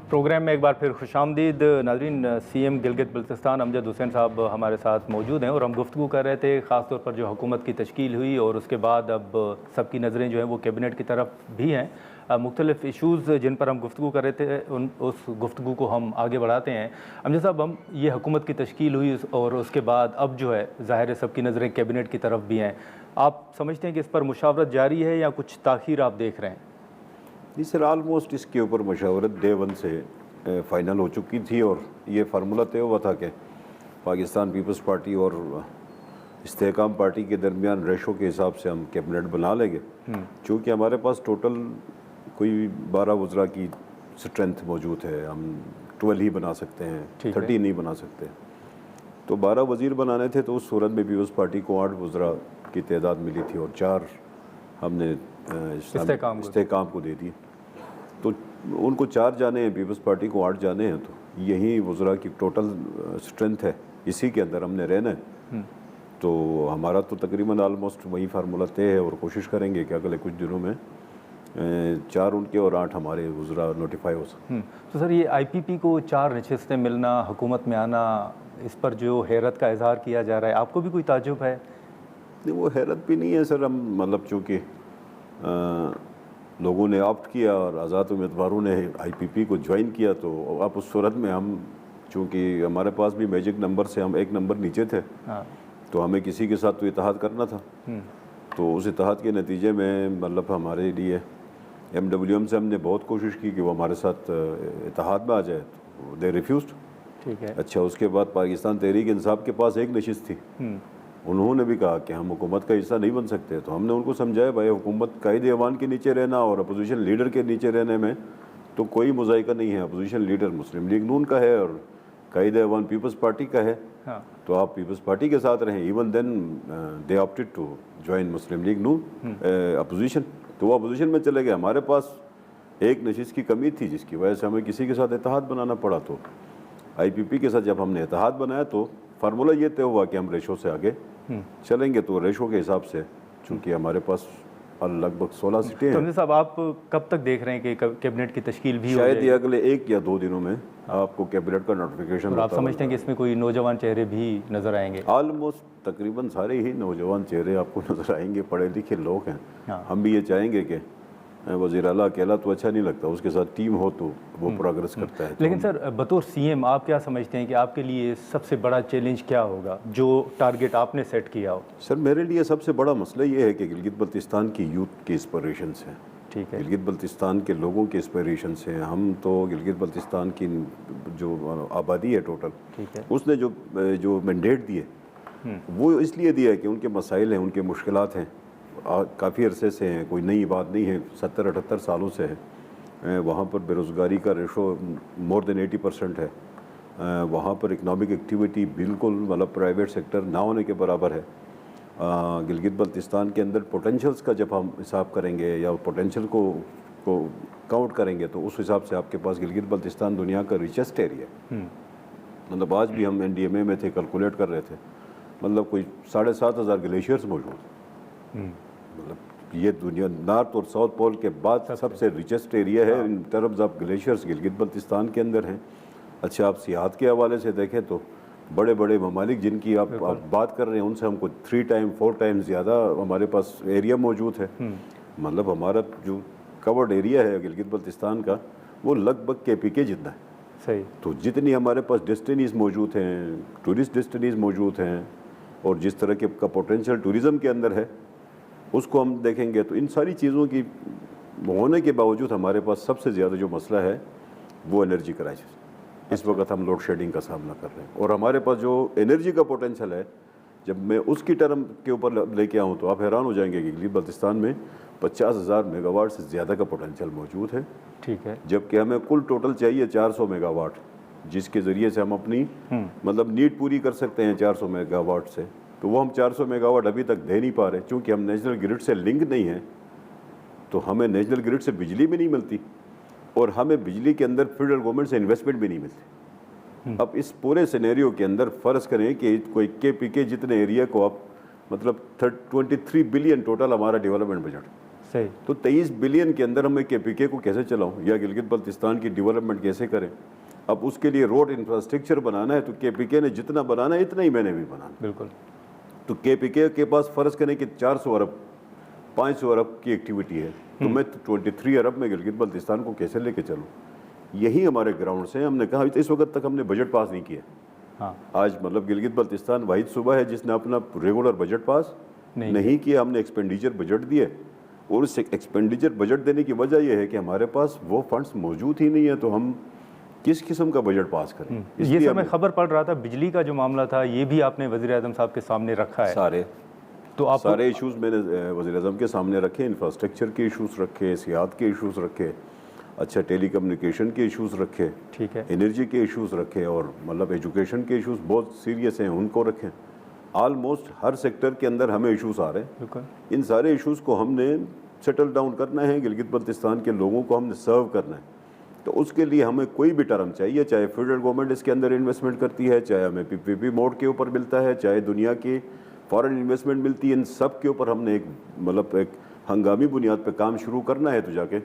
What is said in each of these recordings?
Programme में एक बार फिर खुशामदीद नाज़रीन। सीएम गिलगित बल्तिस्तान अमजद हुसैन साहब हमारे साथ मौजूद हैं और हम गुफ्तगू कर रहे थे ख़ास तौर पर जो हुकूमत की तश्कील हुई और उसके बाद अब सबकी नज़रें जो हैं वो कैबिनेट की तरफ भी हैं। मुख्तलिफ़ इशूज़ जिन पर हम गुफ्तगू कर रहे थे उस गुफ्तगू को हम आगे बढ़ाते हैं। अमजद साहब, हम ये हुकूमत की तश्कील हुई और उसके बाद अब जो है ज़ाहिर है सबकी नज़रें कैबिनेट की तरफ भी हैं। आप समझते हैं कि इस पर मुशावरत जारी है या कुछ ताख़ीर आप देख रहे हैं? जी सर, आलमोस्ट इसके ऊपर मशावरत डे वन से फ़ाइनल हो चुकी थी और ये फार्मूला तय हुआ था कि पाकिस्तान पीपल्स पार्टी और इस्तेहकाम पार्टी के दरमियान रेशो के हिसाब से हम कैबिनेट बना लेंगे। चूँकि हमारे पास टोटल कोई 12 वज़रा की स्ट्रेंथ मौजूद है, हम 12 ही बना सकते हैं, 13 नहीं बना सकते। तो 12 वज़ीर बनाने थे, तो उस सूरत में पीपल्स पार्टी को 8 वज़रा की तादाद मिली थी और 4 हमने इस्तेहकाम को दे दिए। तो उनको 4 जाने हैं, पीपल्स पार्टी को 8 जाने हैं, तो यही वज़रा की टोटल स्ट्रेंथ है, इसी के अंदर हमने रहना है। तो हमारा तो तकरीबन आलमोस्ट वही फार्मूला तय है और कोशिश करेंगे कि अगले कुछ दिनों में 4 उनके और 8 हमारे वज़रा नोटिफाई हो सकते। तो सर, ये IPP को 4 नशिस्तें मिलना, हुकूमत में आना, इस पर जो हैरत का इजहार किया जा रहा है, आपको भी कोई ताज्जुब है? नहीं, वो हैरत भी नहीं है सर। हम मतलब चूँकि लोगों ने ऑप्ट किया और आज़ाद उम्मीदवारों ने IPP को ज्वाइन किया, तो अब उस सूरत में हम, चूँकि हमारे पास भी मैजिक नंबर से हम 1 नंबर नीचे थे, तो हमें किसी के साथ तो इत्तेहाद करना था। तो उस इत्तेहाद के नतीजे में मतलब हमारे लिए MWM से हमने बहुत कोशिश की कि वो हमारे साथ इत्तेहाद में आ जाए, तो दे रिफ्यूज्ड। ठीक है। अच्छा, उसके बाद पाकिस्तान तहरीक इंसाफ के पास 1 नशिस्त थी, उन्होंने भी कहा कि हम हुकूमत का हिस्सा नहीं बन सकते। तो हमने उनको समझाया, भाई हुकूमत कायदे अवान के नीचे रहना और अपोजिशन लीडर के नीचे रहने में तो कोई मुज़ायका नहीं है। अपोजिशन लीडर मुस्लिम लीग नून का है और कायदे अवान पीपल्स पार्टी का है। हाँ। तो आप पीपल्स पार्टी के साथ रहें। Even then they opted to join Muslim League Noon opposition, तो वो अपोजिशन में चले गए। हमारे पास 1 नशिस्त की कमी थी, जिसकी वजह से हमें किसी के साथ इत्तेहाद बनाना पड़ा। तो IPP के साथ जब हमने इत्तेहाद बनाया तो फार्मूला ये तय हुआ कि हम रेशो से आगे चलेंगे। तो रेशो के हिसाब से, चूँकि हमारे पास लगभग 16 सीटें हैं। तो साहब, आप कब तक देख रहे हैं कि कैबिनेट की तश्कील भी शायद ये अगले 1 या 2 दिनों में आपको कैबिनेट का नोटिफिकेशन। और आप समझते हैं कि इसमें कोई नौजवान चेहरे भी नज़र आएंगे? ऑलमोस्ट तकरीबन सारे ही नौजवान चेहरे आपको नज़र आएंगे, पढ़े लिखे लोग हैं। हाँ। हम भी ये चाहेंगे कि वज़ीर आला अकेला तो अच्छा नहीं लगता, उसके साथ टीम हो तो वो प्रोग्रेस करता है। लेकिन सर, बतौर CM आप क्या समझते हैं कि आपके लिए सबसे बड़ा चैलेंज क्या होगा, जो टारगेट आपने सेट किया हो? सर, मेरे लिए सबसे बड़ा मसला ये है कि गिलगित बल्तिस्तान की यूथ की इंस्पिरेशंस हैं। ठीक है। गिलगित बल्तिस्तान के लोगों के इंस्पिरेशंस हैं। हम तो गिलगित बल्तिस्तान की जो आबादी है टोटल, ठीक है, उसने जो मैंडेट दिए वो इसलिए दिया है कि उनके मसाइल हैं, उनके मुश्किलात हैं, काफ़ी अरसे से हैं, कोई नई बात नहीं है, 70-78 सालों से है। वहाँ पर बेरोज़गारी का रेशो मोर देन 80% है। वहाँ पर इकनॉमिक एक्टिविटी बिल्कुल मतलब प्राइवेट सेक्टर ना होने के बराबर है। गिलगित बल्तिस्तान के अंदर पोटेंशियल्स का जब हम हिसाब करेंगे या पोटेंशियल को काउंट करेंगे, तो उस हिसाब से आपके पास गिलगित बल्तिस्तान दुनिया का रिचेस्ट एरिया है। मतलब आज भी हम NDMA में थे, कैलकुलेट कर रहे थे, मतलब कोई 7,500 ग्लेशियर्स मौजूद। मतलब ये दुनिया नॉर्थ और साउथ पोल के बाद सबसे रिचेस्ट एरिया है in terms of glaciers, Gilgit Baltistan के अंदर हैं। अच्छा, आप सियाहत के हवाले से देखें तो बड़े बड़े ममालिक जिनकी आप बात कर रहे हैं, उनसे हमको 3 टाइम 4 टाइम ज़्यादा हमारे पास एरिया मौजूद है। मतलब हमारा जो कवर्ड एरिया है गिलगित बल्तिस्तान का, वो लगभग KPK जितना है। सही। तो जितनी हमारे पास डेस्टिनीज़ मौजूद हैं, टूरिस्ट डेस्टिनीज़ मौजूद हैं, और जिस तरह के का पोटेंशियल टूरिज़म के अंदर है, उसको हम देखेंगे तो इन सारी चीज़ों की होने के बावजूद हमारे पास सबसे ज़्यादा जो मसला है वो एनर्जी क्राइसिस। इस वक्त हम लोड शेडिंग का सामना कर रहे हैं, और हमारे पास जो एनर्जी का पोटेंशियल है, जब मैं उसकी टर्म के ऊपर लेके आऊँ तो आप हैरान हो जाएंगे कि गिलगित बल्तिस्तान में 50,000 मेगावाट से ज़्यादा का पोटेंशियल मौजूद है। ठीक है। जबकि हमें कुल टोटल चाहिए 400 मेगावाट, जिसके ज़रिए से हम अपनी मतलब नीड पूरी कर सकते हैं 400 मेगावाट से। तो वो हम 400 मेगावाट अभी तक दे नहीं पा रहे, क्योंकि हम नेशनल ग्रिड से लिंक नहीं हैं। तो हमें नेशनल ग्रिड से बिजली भी नहीं मिलती और हमें बिजली के अंदर फेडरल गवर्नमेंट से इन्वेस्टमेंट भी नहीं मिलती। अब इस पूरे सिनेरियो के अंदर फ़र्ज़ करें कि कोई KPK जितने एरिया को आप मतलब 23 बिलियन टोटल हमारा डेवलपमेंट बजट, सही। तो 23 बिलियन के अंदर मैं KPK को कैसे चलाऊं या गिलगित बल्तिस्तान की डेवलपमेंट कैसे करें? अब उसके लिए रोड इंफ्रास्ट्रक्चर बनाना है तो KPK ने जितना बनाना है इतना ही मैंने भी बनाना। बिल्कुल। तो KPK के पास फ़र्ज़ करें कि 400 अरब 500 अरब की एक्टिविटी है, तो मैं 23 अरब में गिलगित बल्तिस्तान को कैसे लेके चलूँ? यही हमारे ग्राउंड से हमने कहा इस वक्त तक हमने बजट पास नहीं किया। हाँ। आज मतलब गिलगित बल्तिस्तान वाहिद सूबा है जिसने अपना रेगुलर बजट पास नहीं किया। हमने एक्सपेंडिचर बजट दिए और उस एक्सपेंडिचर बजट देने की वजह यह है कि हमारे पास वो फंड्स मौजूद ही नहीं है, तो हम किस किस्म का बजट पास करें? ये सब मैं खबर पढ़ रहा था, बिजली का जो मामला था ये भी आपने वज़ीर आज़म साहब के सामने रखा है। सारे इश्यूज़ मैंने वज़ीर आज़म के सामने रखे, इंफ्रास्ट्रक्चर के इश्यूज़ रखे, सियाहत के इश्यूज़ रखे, अच्छा टेलीकम्युनिकेशन के इश्यूज़ रखे, ठीक है, एनर्जी के इश्यूज़ रखे और मतलब एजुकेशन के इश्यूज़ बहुत सीरियस हैं उनको रखें। ऑलमोस्ट हर सेक्टर के अंदर हमें इश्यूज़ आ रहे हैं। इन सारे इश्यूज़ को हमने सेटल डाउन करना है, गिलगित बल्तिस्तान के लोगों को हमने सर्व करना है। तो उसके लिए हमें कोई भी टर्म चाहिए, चाहे फेडरल गवर्नमेंट इसके अंदर इन्वेस्टमेंट करती है, चाहे हमें PPP मोड के ऊपर मिलता है, चाहे दुनिया की फॉरेन इन्वेस्टमेंट मिलती है, इन सब के ऊपर हमने एक हंगामी बुनियाद पे काम शुरू करना है तो जाके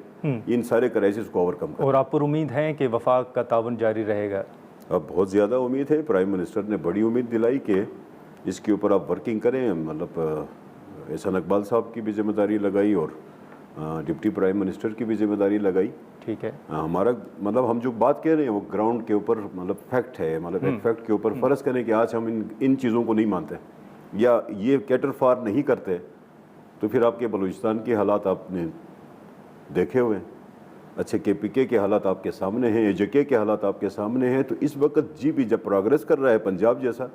इन सारे क्राइसिस को ओवरकम करना। और आप पर उम्मीद है कि वफाक का तावन जारी रहेगा? अब बहुत ज़्यादा उम्मीद है। प्राइम मिनिस्टर ने बड़ी उम्मीद दिलाई कि इसके ऊपर आप वर्किंग करें। मतलब एहसान इकबाल साहब की भी जिम्मेदारी लगाई और डिप्टी प्राइम मिनिस्टर की भी जिम्मेदारी लगाई। ठीक है। हमारा मतलब हम जो बात कह रहे हैं वो ग्राउंड के ऊपर मतलब फैक्ट है, मतलब एक फैक्ट के ऊपर फ़र्ज़ करें कि आज हम इन चीज़ों को नहीं मानते या ये कैटर फार नहीं करते, तो फिर आपके बलूचिस्तान के हालात आपने देखे हुए हैं। अच्छे KPK के हालात आपके सामने हैं, AJK के हालात आपके सामने हैं। तो इस वक्त जी भी जब प्रोग्रेस कर रहा है पंजाब जैसा,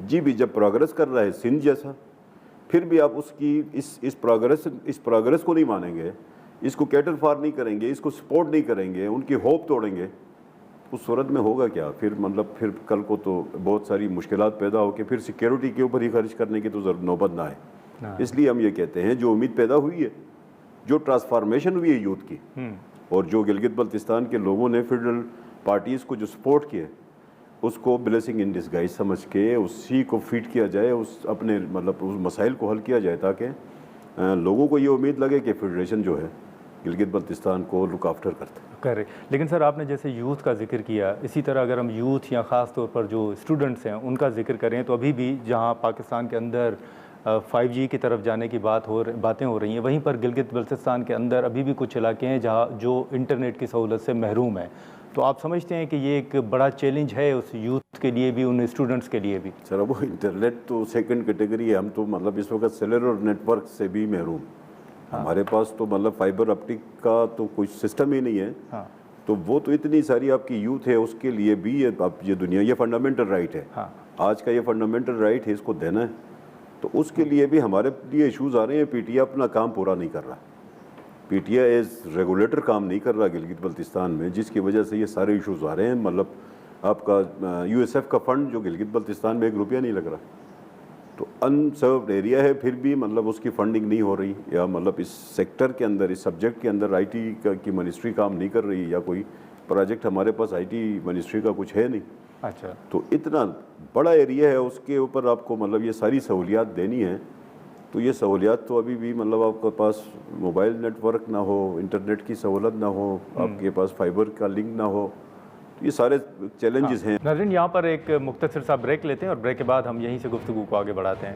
जी भी जब प्रोग्रेस कर रहा है सिंध जैसा, फिर भी आप उसकी इस प्रोग्रेस को नहीं मानेंगे, इसको कैटर फार नहीं करेंगे, इसको सपोर्ट नहीं करेंगे, उनकी होप तोड़ेंगे, उस सूरत में होगा क्या? फिर मतलब फिर कल को तो बहुत सारी मुश्किलात पैदा होकर फिर सिक्योरिटी के ऊपर ही खर्च करने की तो नौबत ना आए। इसलिए हम ये कहते हैं जो उम्मीद पैदा हुई है, जो ट्रांसफॉर्मेशन हुई है यूथ की, और जो गिलगित बल्तिस्तान के लोगों ने फेडरल पार्टीज़ को जो सपोर्ट किया, उसको ब्लेसिंग इन डिस्गाइज समझ के उसी को फीड किया जाए, उस अपने मतलब उस मसाइल को हल किया जाए, ताकि लोगों को ये उम्मीद लगे कि फेडरेशन जो है गिलगित बल्तिस्तान को लुक आफ्टर करे। लेकिन सर आपने जैसे यूथ का जिक्र किया, इसी तरह अगर हम यूथ या ख़ास तौर पर जो स्टूडेंट्स हैं उनका जिक्र करें, तो अभी भी जहाँ पाकिस्तान के अंदर 5G की तरफ जाने की बातें हो रही हैं, वहीं पर गिलगित बल्तिस्तान के अंदर अभी भी कुछ इलाके हैं जहाँ जो इंटरनेट की सहूलत से महरूम है। तो आप समझते हैं कि ये एक बड़ा चैलेंज है उस यूथ के लिए भी, उन स्टूडेंट्स के लिए भी? सर वो इंटरनेट तो सेकंड कैटेगरी है। हम तो मतलब इस वक्त सेलुलर नेटवर्क से भी महरूम। हमारे पास तो मतलब फाइबर ऑप्टिक का तो कोई सिस्टम ही नहीं है। तो वो तो इतनी सारी आपकी यूथ है, उसके लिए भी ये दुनिया, ये फंडामेंटल राइट है। आज का ये फंडामेंटल राइट है, इसको देना है। तो उसके लिए भी हमारे लिए इशूज़ आ रहे हैं। PTI अपना काम पूरा नहीं कर रहा, PTI एज रेगुलेटर काम नहीं कर रहा गिलगित बल्तिस्तान में, जिसकी वजह से ये सारे इशूज़ आ रहे हैं। मतलब आपका USF का फ़ंड जो गिलगित बल्तिस्तान में 1 रुपया नहीं लग रहा, तो अनसर्व्ड एरिया है, फिर भी मतलब उसकी फंडिंग नहीं हो रही, या मतलब इस सेक्टर के अंदर, इस सब्जेक्ट के अंदर IT की मिनिस्ट्री काम नहीं कर रही, या कोई प्रोजेक्ट हमारे पास IT मिनिस्ट्री का कुछ है नहीं। अच्छा। तो इतना बड़ा एरिया है, उसके ऊपर आपको मतलब ये सारी सहूलियात देनी है। तो ये सहूलियात तो अभी भी मतलब आपके पास मोबाइल नेटवर्क ना हो, इंटरनेट की सहूलत ना हो, आपके पास फाइबर का लिंक ना हो, तो ये सारे चैलेंजेस हैं। नाज़रीन, यहाँ पर एक मुख्तसर सा ब्रेक लेते हैं और ब्रेक के बाद हम यहीं से गुफ्तगू को आगे बढ़ाते हैं।